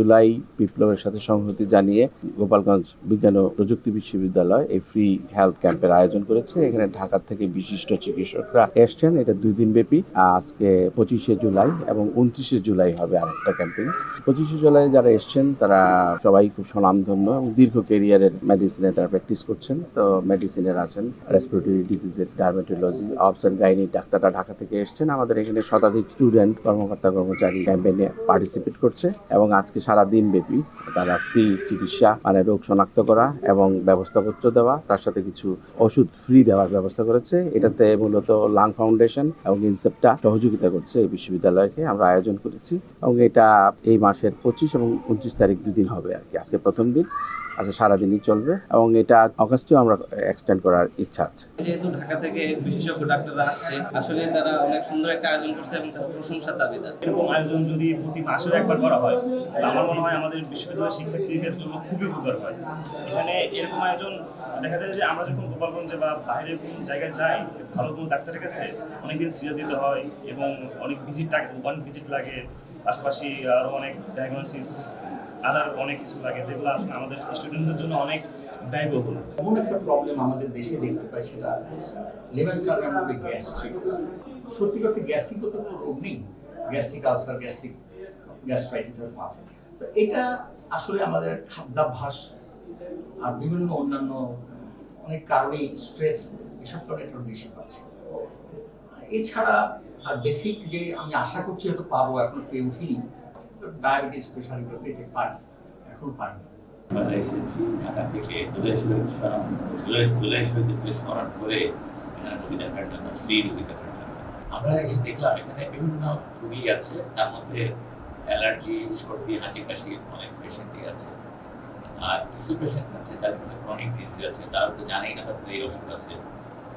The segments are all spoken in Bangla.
জুলাই বিপ্লবের সাথে সংহতি জানিয়ে গোপালগঞ্জ বিজ্ঞান ও প্রযুক্তি বিশ্ববিদ্যালয় এই ফ্রি হেলথ ক্যাম্পের আয়োজন করেছে। এখানে ঢাকা থেকে বিশিষ্ট চিকিৎসকরা এসছেন। এটা 2 দিন ব্যাপী। আজকে 25শে জুলাই এবং 29শে জুলাই হবে আরেকটা ক্যাম্পেইন। 25শে জুলাই যারা এসছেন তারা সবাই খুব স্বনামধন্য এবং দীর্ঘ ক্যারিয়ারের মেডিসিনে তারা প্র্যাকটিস করছেন। তো মেডিসিনের আছেন, রেসপিরেটরি ডিজিজের, ডার্মেটোলজি, অবস অ্যান্ড গাইনি ডাক্তাররা ঢাকা থেকে এসছেন। আমাদের এখানে শতাধিক স্টুডেন্ট, কর্মকর্তা কর্মচারী ক্যাম্পেইনে পার্টিসিপেট করছে এবং আজকে সারা দিন ব্যাপী তারা ফ্রি চিকিৎসা মানে রোগ শনাক্ত করা এবং ব্যবস্থাপত্র দেওয়া, তার সাথে কিছু ওষুধ ফ্রি দেওয়ার ব্যবস্থা করেছে। এটাতে মূলত লাং ফাউন্ডেশন এবং ইনসেপ্টা সহযোগিতা করছে এই বিশ্ববিদ্যালয়কে। আমরা আয়োজন করেছি এবং এটা এই মাসের 25 এবং 29 তারিখ 2 দিন হবে আর কি। আজকে প্রথম দিন, আচ্ছা সারাদিনই চলবে এবং এটা অগাস্টেও আমরা এক্সটেন্ড করার ইচ্ছা আছে। যেহেতু ঢাকা থেকে বিশেষজ্ঞ ডাক্তাররা আসছে, আসলে তারা অনেক সুন্দর একটা আয়োজন করছে এবং তার প্রশংসার দাবিদার। এরকম আয়োজন যদি প্রতি মাসে একবার করা হয় তাহলে আমার মনে হয় আমাদের বিশ্ববিদ্যালয়ের শিক্ষার্থীদের জন্য খুবই উপকার হয়। এখানে এরকম আয়োজন দেখা যায় যে আমরা যখন গোপালগঞ্জে বা বাইরে কোনো জায়গায় যাই, ভালো কোনো ডাক্তারের কাছে অনেকদিন সিরিয়াল দিতে হয় এবং অনেক ভিজিট লাগে, পাশাপাশি আরও অনেক ডায়াগনোসিস আদার অনেক কিছু লাগে, যেগুলো আসলে আমাদের স্টুডেন্টদের জন্য অনেক ব্যয়বহুল। এমন একটা প্রবলেম আমাদের দেশে দেখতে পাই, সেটা লিভার সার্জারি, গ্যাস্ট্রিক। সত্যি করতে গ্যাস্ট্রিক তো কোনো রোগ নেই, গ্যাস্ট্রিক আলসার, গ্যাস্ট্রাইটিস আছে। তো এটা আসলে আমাদের খাদ্যাভ্যাস আর বিভিন্ন অন্যান্য অনেক কারণে, স্ট্রেস, এসব কারণে একটু বেশি পাচ্ছে। এছাড়া আর বেসিক যে আমি আশা করছি হয়তো পাবো, এখন পেয়ে উঠিনি, ডায়াবেটিস, প্রেশার এগুলো পেতে পারি, এখন পাইনি। আমরা এসেছি ঢাকা থেকে জুলাই শহীদকে স্মরণ করে এখানে রোগী দেখার জন্য, ফ্রি রোগী দেখার জন্য। আমরা এসে দেখলাম এখানে বিভিন্ন রোগী আছে, তার মধ্যে অ্যালার্জি, সর্দি, হাঁচি, কাশি অনেক পেশেন্টই আছে। আর কিছু পেশেন্ট আছে যাদের কাছে ক্রনিক ডিজিজ আছে, তারা তো জানেই না তাদের এই ওষুধ আছে।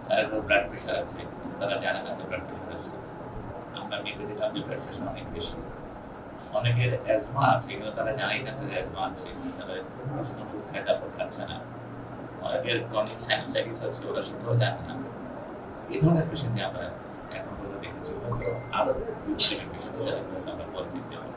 কারো ব্লাড প্রেশার আছে, তারা জানে না তাদের ব্লাড প্রেশার আছে। আমরা মেপে দেখলাম যে ব্লাড প্রেশার অনেক বেশি। অনেকের অ্যাজমা আছে, কিন্তু তারা জানেই না তাদের অ্যাজমা আছে, তারা ওষুধ খায় তারপর খাচ্ছে না। অনেকের ক্রনিক সাইনোসাইটিস আছে, ওরা সেটাও জানে না। এই ধরনের পেশেন্টে আমরা এখন পর্যন্ত দেখেছি, হয়তো আরও বিভিন্ন পেশেন্ট যারা আমরা পরে দেখতে পাবো।